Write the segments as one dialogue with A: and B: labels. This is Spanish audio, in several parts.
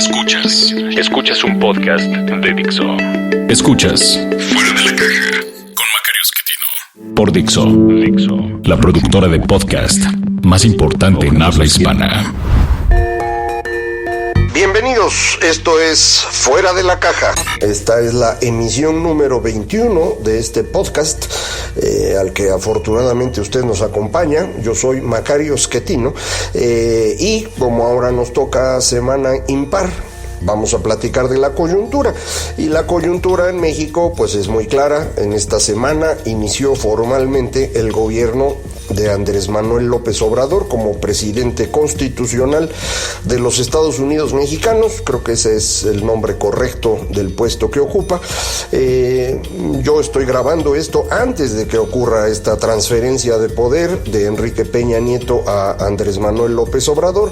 A: Escuchas un podcast de Dixo. Escuchas Fuera de la Caja con Macario Esquetino por Dixo, la productora de podcast más importante en habla hispana.
B: Bienvenidos, esto es Fuera de la Caja. Esta es la emisión número 21 de este podcast, al que afortunadamente usted nos acompaña. Yo soy Macario Esquetino y como ahora nos toca semana impar, vamos a platicar de la coyuntura. Y la coyuntura en México pues es muy clara. En esta semana inició formalmente el gobierno de Andrés Manuel López Obrador como presidente constitucional de los Estados Unidos mexicanos. Creo que ese es el nombre correcto del puesto que ocupa. Yo estoy grabando esto antes de que ocurra esta transferencia de poder de Enrique Peña Nieto a Andrés Manuel López Obrador,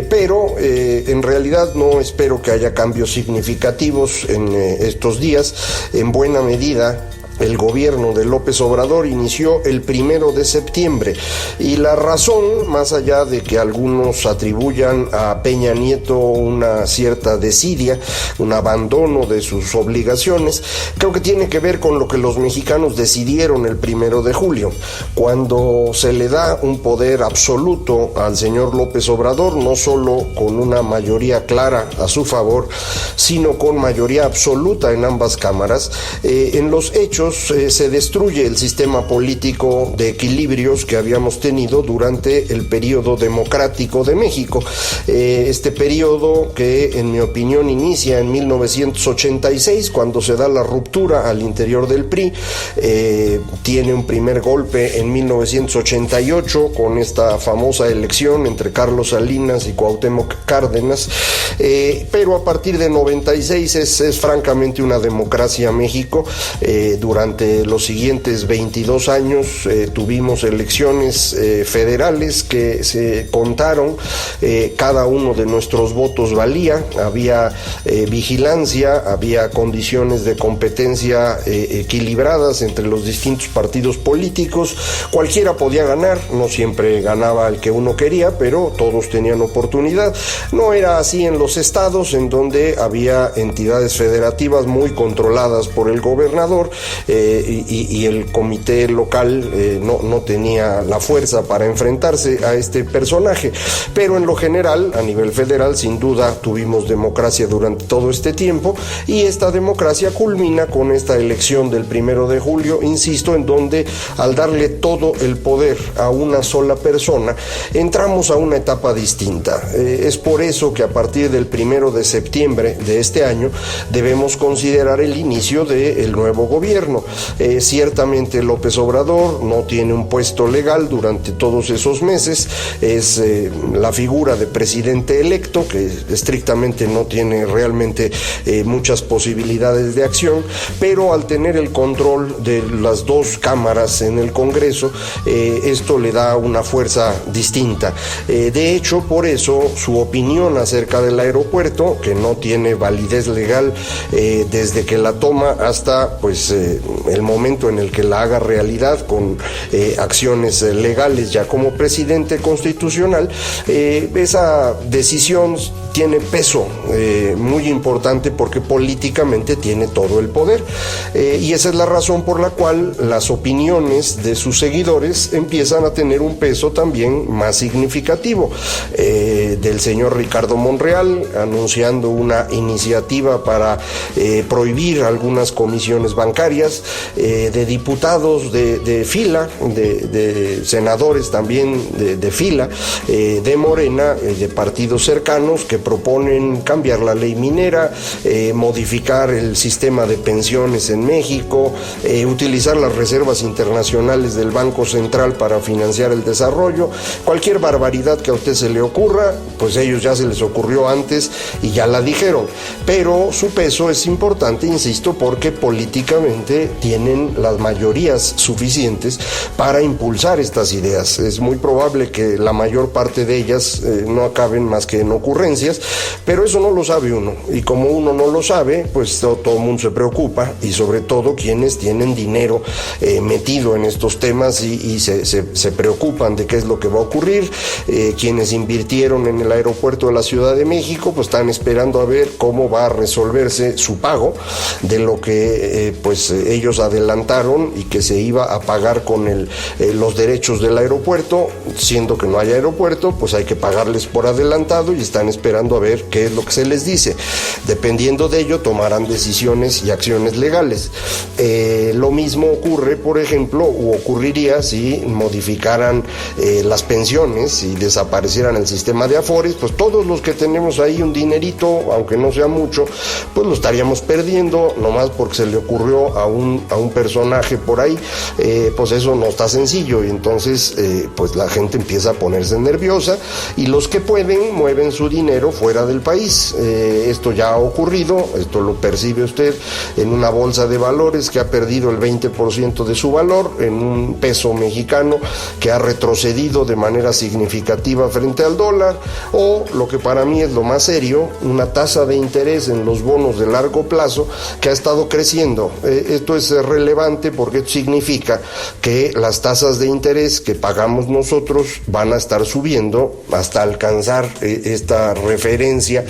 B: pero en realidad no espero que haya cambios significativos en estos días. En buena medida, el gobierno de López Obrador inició el 1 de septiembre y la razón, más allá de que algunos atribuyan a Peña Nieto una cierta desidia, un abandono de sus obligaciones, creo que tiene que ver con lo que los mexicanos decidieron el 1 de julio, cuando se le da un poder absoluto al señor López Obrador, no solo con una mayoría clara a su favor, sino con mayoría absoluta en ambas cámaras. En los hechos, se destruye el sistema político de equilibrios que habíamos tenido durante el periodo democrático de México. Este periodo que, en mi opinión, inicia en 1986, cuando se da la ruptura al interior del PRI, tiene un primer golpe en 1988 con esta famosa elección entre Carlos Salinas y Cuauhtémoc Cárdenas, pero a partir de 96 es francamente una democracia México. Durante los siguientes 22 años tuvimos elecciones federales que se contaron, cada uno de nuestros votos valía, había vigilancia, había condiciones de competencia equilibradas entre los distintos partidos políticos, cualquiera podía ganar, no siempre ganaba el que uno quería, pero todos tenían oportunidad. No era así en los estados, en donde había entidades federativas muy controladas por el gobernador, y el comité local no tenía la fuerza para enfrentarse a este personaje. Pero en lo general, a nivel federal, sin duda tuvimos democracia durante todo este tiempo, y esta democracia culmina con esta elección del 1 de julio, insisto, en donde al darle todo el poder a una sola persona, entramos a una etapa distinta. Es por eso que a partir del 1 de septiembre de este año debemos considerar el inicio del nuevo gobierno. Ciertamente López Obrador no tiene un puesto legal durante todos esos meses, es la figura de presidente electo, que estrictamente no tiene realmente muchas posibilidades de acción, pero al tener el control de las dos cámaras en el Congreso, esto le da una fuerza distinta. De hecho, por eso su opinión acerca del aeropuerto, que no tiene validez legal desde que la toma hasta el momento en el que la haga realidad con acciones legales ya como presidente constitucional, esa decisión tiene peso muy importante porque políticamente tiene todo el poder, y esa es la razón por la cual las opiniones de sus seguidores empiezan a tener un peso también más significativo. Del señor Ricardo Monreal anunciando una iniciativa para prohibir algunas comisiones bancarias, de diputados de fila, de senadores también de fila, de Morena, de partidos cercanos que proponen cambiar la ley minera, modificar el sistema de pensiones en México, utilizar las reservas internacionales del Banco Central para financiar el desarrollo. Cualquier barbaridad que a usted se le ocurra, pues ellos ya se les ocurrió antes y ya la dijeron. Pero su peso es importante, insisto, porque políticamente tienen las mayorías suficientes para impulsar estas ideas. Es muy probable que la mayor parte de ellas no acaben más que en ocurrencias, pero eso no lo sabe uno, y como uno no lo sabe, pues todo el mundo se preocupa, y sobre todo quienes tienen dinero metido en estos temas y se preocupan de qué es lo que va a ocurrir, quienes invirtieron en el el aeropuerto de la Ciudad de México, pues están esperando a ver cómo va a resolverse su pago de lo que ellos adelantaron y que se iba a pagar con los derechos del aeropuerto. Siendo que no hay aeropuerto, pues hay que pagarles por adelantado y están esperando a ver qué es lo que se les dice. Dependiendo de ello, tomarán decisiones y acciones legales. Lo mismo ocurre, por ejemplo, o ocurriría si modificaran las pensiones y desaparecieran el sistema de Afores, pues todos los que tenemos ahí un dinerito, aunque no sea mucho, pues lo estaríamos perdiendo, nomás porque se le ocurrió a un personaje por ahí. Pues eso no está sencillo, y entonces pues la gente empieza a ponerse nerviosa, y los que pueden mueven su dinero fuera del país. Esto ya ha ocurrido, esto lo percibe usted en una bolsa de valores que ha perdido el 20% de su valor, en un peso mexicano que ha retrocedido de manera significativa frente al dólar, o lo que para mí es lo más serio, una tasa de interés en los bonos de largo plazo que ha estado creciendo. Esto es relevante porque esto significa que las tasas de interés que pagamos nosotros van a estar subiendo hasta alcanzar esta referencia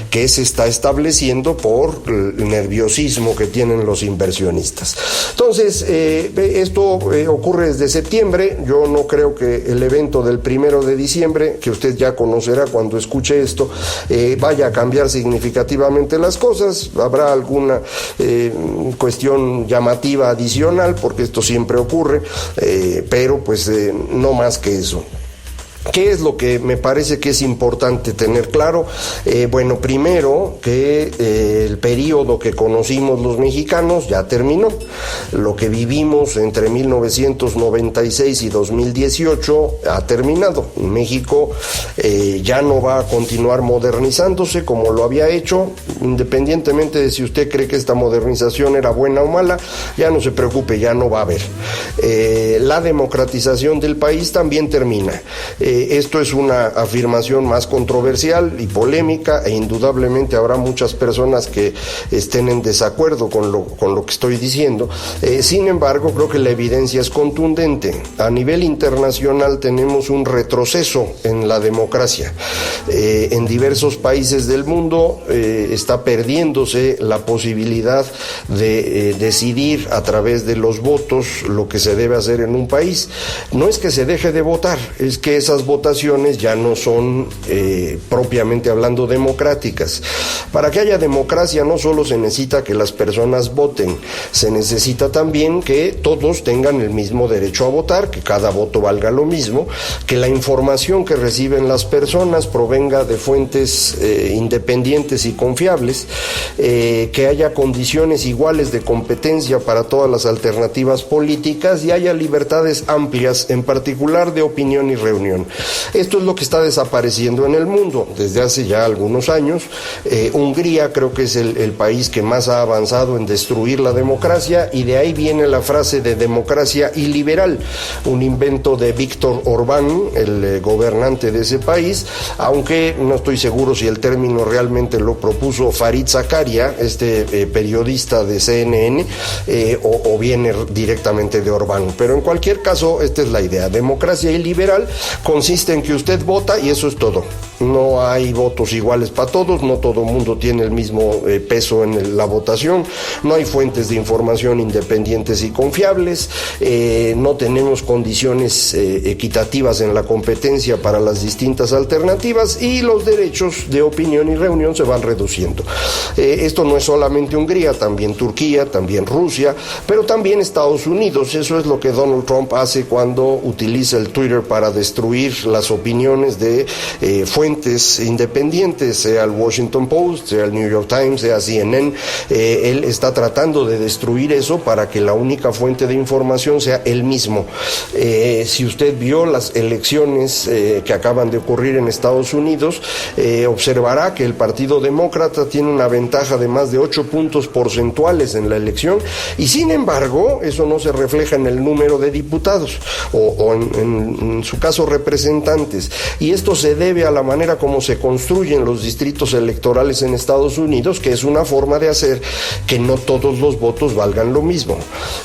B: que se está estableciendo por el nerviosismo que tienen los inversionistas. Entonces, esto ocurre desde septiembre. Yo no creo que el evento del 1 de diciembre, que usted ya conocerá cuando escuche esto, vaya a cambiar significativamente las cosas. Habrá alguna cuestión llamativa adicional, porque esto siempre ocurre, pero pues no más que eso. ¿Qué es lo que me parece que es importante tener claro? Bueno, primero que el periodo que conocimos los mexicanos ya terminó. Lo que vivimos entre 1996 y 2018 ha terminado. México ya no va a continuar modernizándose como lo había hecho, independientemente de si usted cree que esta modernización era buena o mala. Ya no se preocupe, ya no va a haber. La democratización del país también termina. Esto es una afirmación más controversial y polémica, e indudablemente habrá muchas personas que estén en desacuerdo con lo que estoy diciendo. Sin embargo, creo que la evidencia es contundente. A nivel internacional tenemos un retroceso en la democracia. En diversos países del mundo está perdiéndose la posibilidad de decidir a través de los votos lo que se debe hacer en un país. No es que se deje de votar, es que esas votaciones ya no son propiamente hablando democráticas. Para que haya democracia no solo se necesita que las personas voten, se necesita también que todos tengan el mismo derecho a votar, que cada voto valga lo mismo, que la información que reciben las personas provenga de fuentes independientes y confiables, que haya condiciones iguales de competencia para todas las alternativas políticas y haya libertades amplias, en particular de opinión y reunión. Esto es lo que está desapareciendo en el mundo desde hace ya algunos años. Hungría creo que es el país que más ha avanzado en destruir la democracia, y de ahí viene la frase de democracia iliberal, un invento de Viktor Orbán, el gobernante de ese país, aunque no estoy seguro si el término realmente lo propuso Fareed Zakaria, este periodista de CNN, o viene directamente de Orbán. Pero en cualquier caso, esta es la idea. Democracia iliberal consiste en que usted vota y eso es todo. No hay votos iguales para todos, no todo el mundo tiene el mismo peso en la votación, no hay fuentes de información independientes y confiables, no tenemos condiciones equitativas en la competencia para las distintas alternativas, y los derechos de opinión y reunión se van reduciendo. Esto no es solamente Hungría, también Turquía, también Rusia, pero también Estados Unidos. Eso es lo que Donald Trump hace cuando utiliza el Twitter para destruir las opiniones de fuentes independientes, sea el Washington Post, sea el New York Times, sea CNN. Él está tratando de destruir eso para que la única fuente de información sea él mismo. Si usted vio las elecciones que acaban de ocurrir en Estados Unidos, observará que el Partido Demócrata tiene una ventaja de más de 8 puntos porcentuales en la elección, y sin embargo eso no se refleja en el número de diputados o en su caso representantes, y esto se debe a la manera como se construyen los distritos electorales en Estados Unidos, que es una forma de hacer que no todos los votos valgan lo mismo.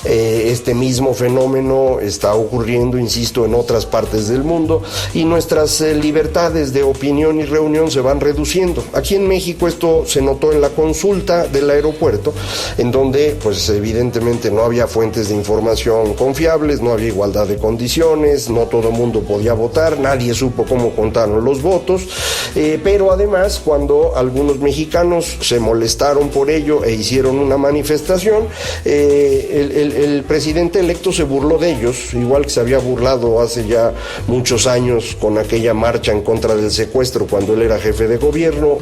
B: Este mismo fenómeno está ocurriendo, insisto, en otras partes del mundo, y nuestras libertades de opinión y reunión se van reduciendo. Aquí en México esto se notó en la consulta del aeropuerto, en donde pues evidentemente no había fuentes de información confiables, no había igualdad de condiciones, no todo el mundo podía votar, nadie supo cómo contaron los votos, pero además cuando algunos mexicanos se molestaron por ello e hicieron una manifestación, el presidente electo se burló de ellos, igual que se había burlado hace ya muchos años con aquella marcha en contra del secuestro cuando él era jefe de gobierno,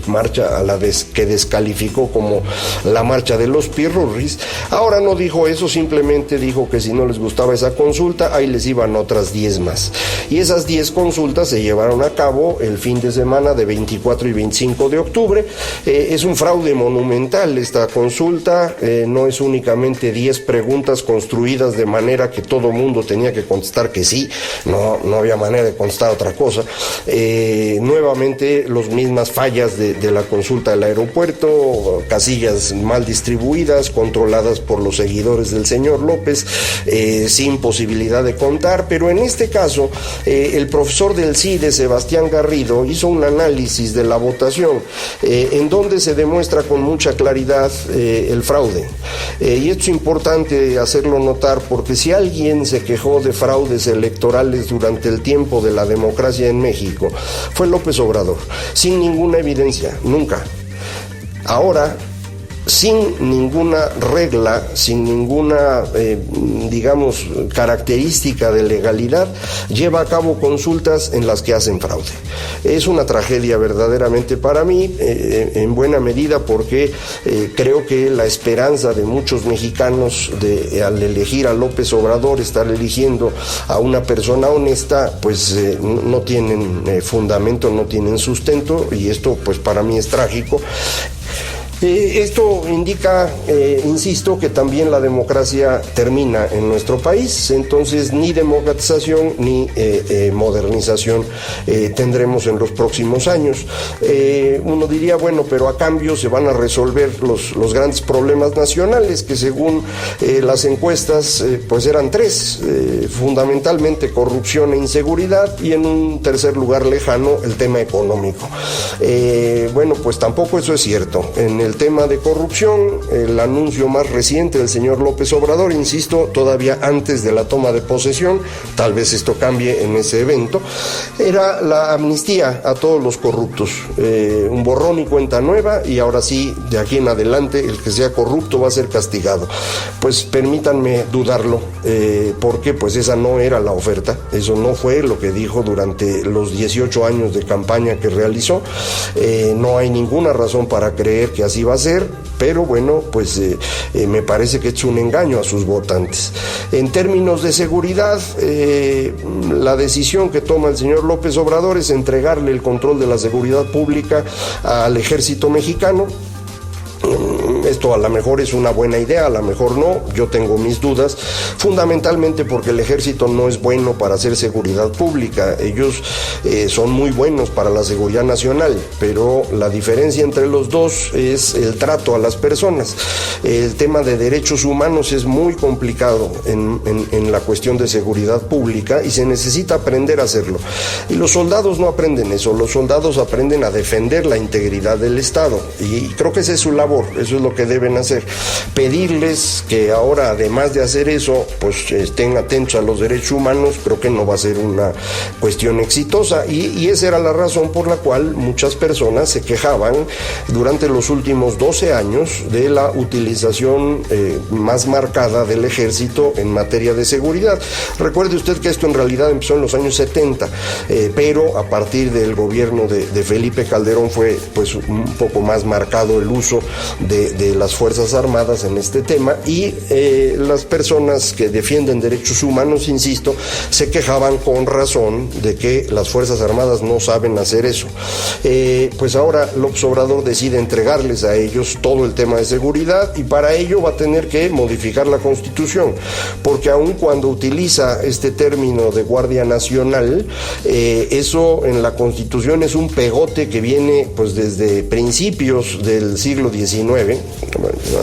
B: marcha a la que descalificó como la marcha de los pirurris. Ahora no dijo eso, simplemente dijo que si no les gustaba esa consulta, ahí les iban otras 10 más. Y esas 10 consultas se llevaron a cabo el fin de semana de 24 y 25 de octubre. Es un fraude monumental esta consulta, no es únicamente 10 preguntas construidas de manera que todo mundo tenía que contestar que sí, no había manera de contestar otra cosa. Nuevamente las mismas fallas de la consulta del aeropuerto, casillas mal distribuidas, controladas por los seguidores del señor López, sin posibilidad de contar, pero en este caso el profesor del CIDE, Sebastián Garrido, hizo un análisis de la votación en donde se demuestra con mucha claridad el fraude. Y esto es importante hacerlo notar porque si alguien se quejó de fraudes electorales durante el tiempo de la democracia en México, fue López Obrador, sin ninguna evidencia, nunca. Ahora, sin ninguna regla, sin ninguna, característica de legalidad, lleva a cabo consultas en las que hacen fraude. Es una tragedia verdaderamente para mí, en buena medida porque creo que la esperanza de muchos mexicanos al elegir a López Obrador, estar eligiendo a una persona honesta, pues no tienen fundamento, no tienen sustento, y esto pues para mí es trágico. Esto indica, insisto, que también la democracia termina en nuestro país, entonces ni democratización ni modernización tendremos en los próximos años. Uno diría, bueno, pero a cambio se van a resolver los grandes problemas nacionales, que según las encuestas pues eran 3, fundamentalmente corrupción e inseguridad, y en un tercer lugar lejano el tema económico. Bueno, pues tampoco eso es cierto. En el tema de corrupción, el anuncio más reciente del señor López Obrador, insisto, todavía antes de la toma de posesión, tal vez esto cambie en ese evento, era la amnistía a todos los corruptos, un borrón y cuenta nueva, y ahora sí, de aquí en adelante, el que sea corrupto va a ser castigado. Pues permítanme dudarlo, porque pues esa no era la oferta, eso no fue lo que dijo durante los 18 años de campaña que realizó. No hay ninguna razón para creer que así va a ser, pero bueno, pues me parece que es un engaño a sus votantes. En términos de seguridad, la decisión que toma el señor López Obrador es entregarle el control de la seguridad pública al ejército mexicano. Esto a lo mejor es una buena idea, a lo mejor no, yo tengo mis dudas, fundamentalmente porque el ejército no es bueno para hacer seguridad pública, ellos son muy buenos para la seguridad nacional, pero la diferencia entre los dos es el trato a las personas. El tema de derechos humanos es muy complicado en la cuestión de seguridad pública y se necesita aprender a hacerlo. Y los soldados no aprenden eso, los soldados aprenden a defender la integridad del Estado, y creo que esa es su labor, eso es lo que deben hacer. Pedirles que ahora, además de hacer eso, pues estén atentos a los derechos humanos, creo que no va a ser una cuestión exitosa, y esa era la razón por la cual muchas personas se quejaban durante los últimos 12 años de la utilización más marcada del ejército en materia de seguridad. Recuerde usted que esto en realidad empezó en los años 70, pero a partir del gobierno de Felipe Calderón fue pues un poco más marcado el uso de las Fuerzas Armadas en este tema, y las personas que defienden derechos humanos, insisto, se quejaban con razón de que las Fuerzas Armadas no saben hacer eso. Pues ahora López Obrador decide entregarles a ellos todo el tema de seguridad, y para ello va a tener que modificar la Constitución, porque aun cuando utiliza este término de Guardia Nacional, eso en la Constitución es un pegote que viene pues desde principios del siglo XIX,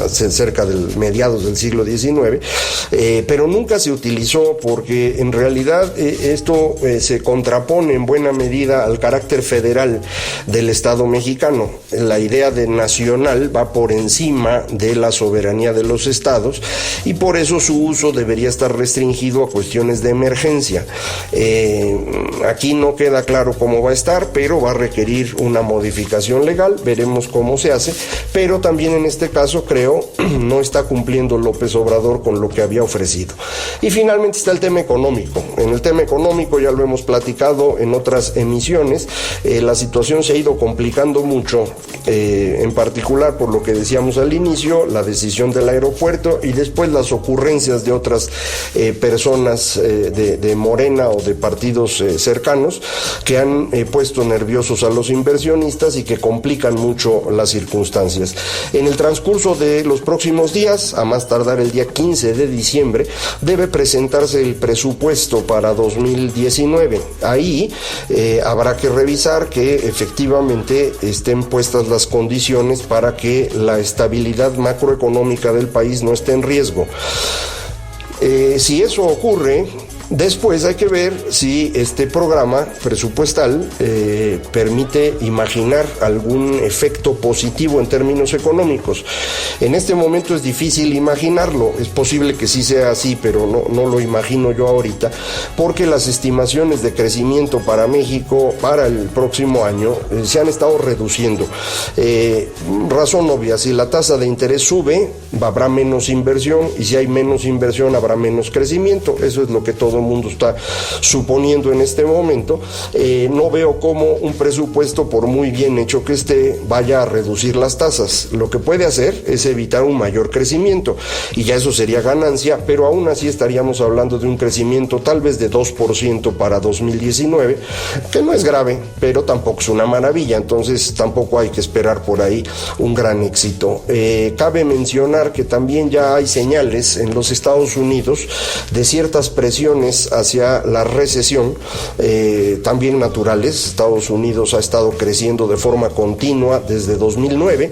B: cerca del mediados del siglo XIX, pero nunca se utilizó porque en realidad esto se contrapone en buena medida al carácter federal del Estado mexicano. La idea de nacional va por encima de la soberanía de los estados, y por eso su uso debería estar restringido a cuestiones de emergencia. Aquí no queda claro cómo va a estar, pero va a requerir una modificación legal, veremos cómo se hace, pero también en este caso creo no está cumpliendo López Obrador con lo que había ofrecido. Y finalmente está el tema económico. En el tema económico ya lo hemos platicado en otras emisiones, la situación se ha ido complicando mucho, en particular por lo que decíamos al inicio, la decisión del aeropuerto y después las ocurrencias de otras personas de Morena o de partidos cercanos que han puesto nerviosos a los inversionistas y que complican mucho las circunstancias. En el transcurso de los próximos días, a más tardar el día 15 de diciembre, debe presentarse el presupuesto para 2019. Ahí habrá que revisar que efectivamente estén puestas las condiciones para que la estabilidad macroeconómica del país no esté en riesgo. Si eso ocurre, después hay que ver si este programa presupuestal permite imaginar algún efecto positivo en términos económicos. En este momento es difícil imaginarlo, es posible que sí sea así, pero no lo imagino yo ahorita, porque las estimaciones de crecimiento para México para el próximo año se han estado reduciendo. Razón obvia, si la tasa de interés sube, habrá menos inversión, y si hay menos inversión habrá menos crecimiento. Eso es lo que todo el mundo está suponiendo en este momento. No veo cómo un presupuesto, por muy bien hecho que esté, vaya a reducir las tasas. Lo que puede hacer es evitar un mayor crecimiento, y ya eso sería ganancia, pero aún así estaríamos hablando de un crecimiento tal vez de 2% para 2019, que no es grave, pero tampoco es una maravilla, entonces tampoco hay que esperar por ahí un gran éxito. Cabe mencionar que también ya hay señales en los Estados Unidos de ciertas presiones hacia la recesión, también naturales. Estados Unidos ha estado creciendo de forma continua desde 2009,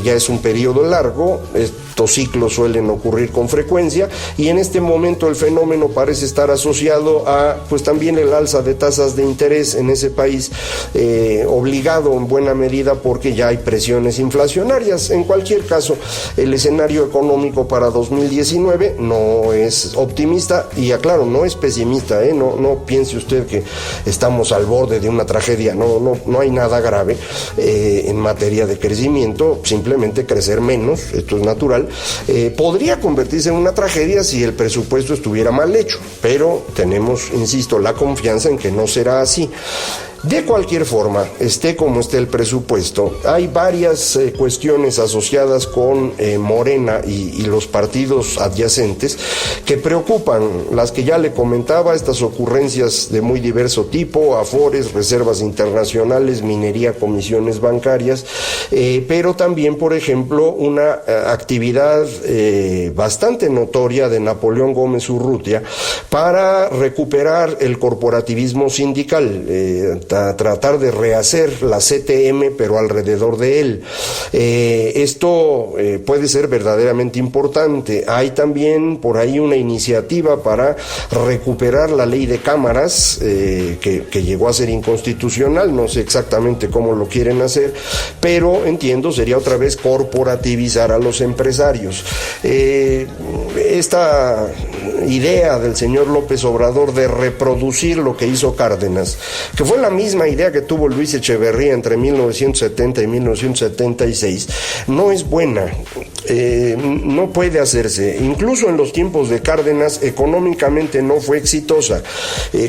B: ya es un periodo largo, estos ciclos suelen ocurrir con frecuencia, y en este momento el fenómeno parece estar asociado a pues también el alza de tasas de interés en ese país, obligado en buena medida porque ya hay presiones inflacionarias. En cualquier caso, el escenario económico para 2019 no es optimista, y aclaro, no es pesimista, no piense usted que estamos al borde de una tragedia, no hay nada grave en materia de crecimiento, simplemente crecer menos, esto es natural. Podría convertirse en una tragedia si el presupuesto estuviera mal hecho, pero tenemos, insisto, la confianza en que no será así. De cualquier forma, esté como esté el presupuesto, hay varias cuestiones asociadas con Morena y los partidos adyacentes que preocupan. Las que ya le comentaba, estas ocurrencias de muy diverso tipo, afores, reservas internacionales, minería, comisiones bancarias, pero también, por ejemplo, una actividad bastante notoria de Napoleón Gómez Urrutia para recuperar el corporativismo sindical, tratar de rehacer la CTM, pero alrededor de él. Esto puede ser verdaderamente importante. Hay también por ahí una iniciativa para recuperar la ley de cámaras, que llegó a ser inconstitucional. No sé exactamente cómo lo quieren hacer, pero entiendo sería otra vez corporativizar a los empresarios. Esta idea del señor López Obrador de reproducir lo que hizo Cárdenas, que fue la misma idea que tuvo Luis Echeverría entre 1970 y 1976 no es buena, no puede hacerse. Incluso en los tiempos de Cárdenas económicamente no fue exitosa,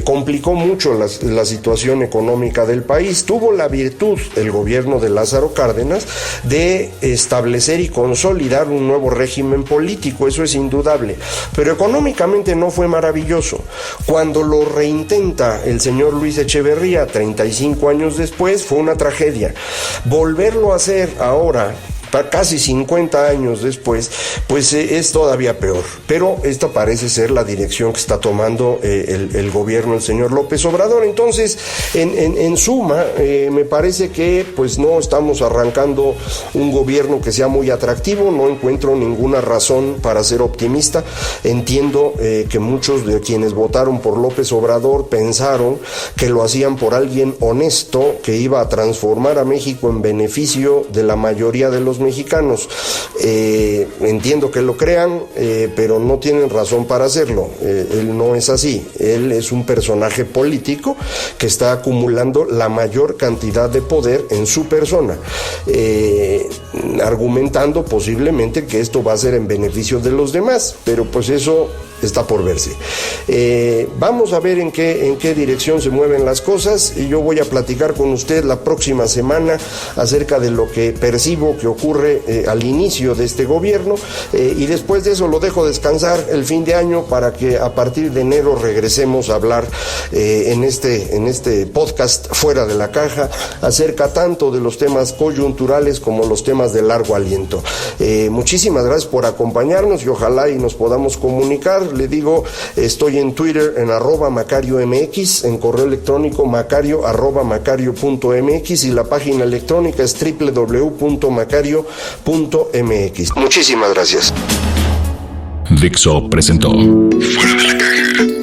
B: complicó mucho la situación económica del país. Tuvo la virtud el gobierno de Lázaro Cárdenas de establecer y consolidar un nuevo régimen político, eso es indudable, pero económicamente no fue maravilloso. Cuando lo reintenta el señor Luis Echeverría 35 años después, fue una tragedia. Volverlo a hacer ahora, casi 50 años después, pues es todavía peor. Pero esta parece ser la dirección que está tomando el gobierno del señor López Obrador. Entonces, en suma, me parece que pues no estamos arrancando un gobierno que sea muy atractivo. No encuentro ninguna razón para ser optimista. Entiendo que muchos de quienes votaron por López Obrador pensaron que lo hacían por alguien honesto, que iba a transformar a México en beneficio de la mayoría de los mexicanos. Entiendo que lo crean, pero no tienen razón para hacerlo. Él no es así. Él es un personaje político que está acumulando la mayor cantidad de poder en su persona, argumentando posiblemente que esto va a ser en beneficio de los demás, pero pues eso está por verse. Vamos a ver en qué dirección se mueven las cosas, y yo voy a platicar con usted la próxima semana acerca de lo que percibo que ocurre al inicio de este gobierno, y después de eso lo dejo descansar el fin de año para que a partir de enero regresemos a hablar en este podcast Fuera de la Caja acerca tanto de los temas coyunturales como los temas de largo aliento. Muchísimas gracias por acompañarnos y ojalá y nos podamos comunicar. Le digo, estoy en Twitter en @MacarioMX, en correo electrónico macario@macario.mx, y la página electrónica es www.macario.mx. Muchísimas gracias.
A: Dixo presentó Fuera de la Caja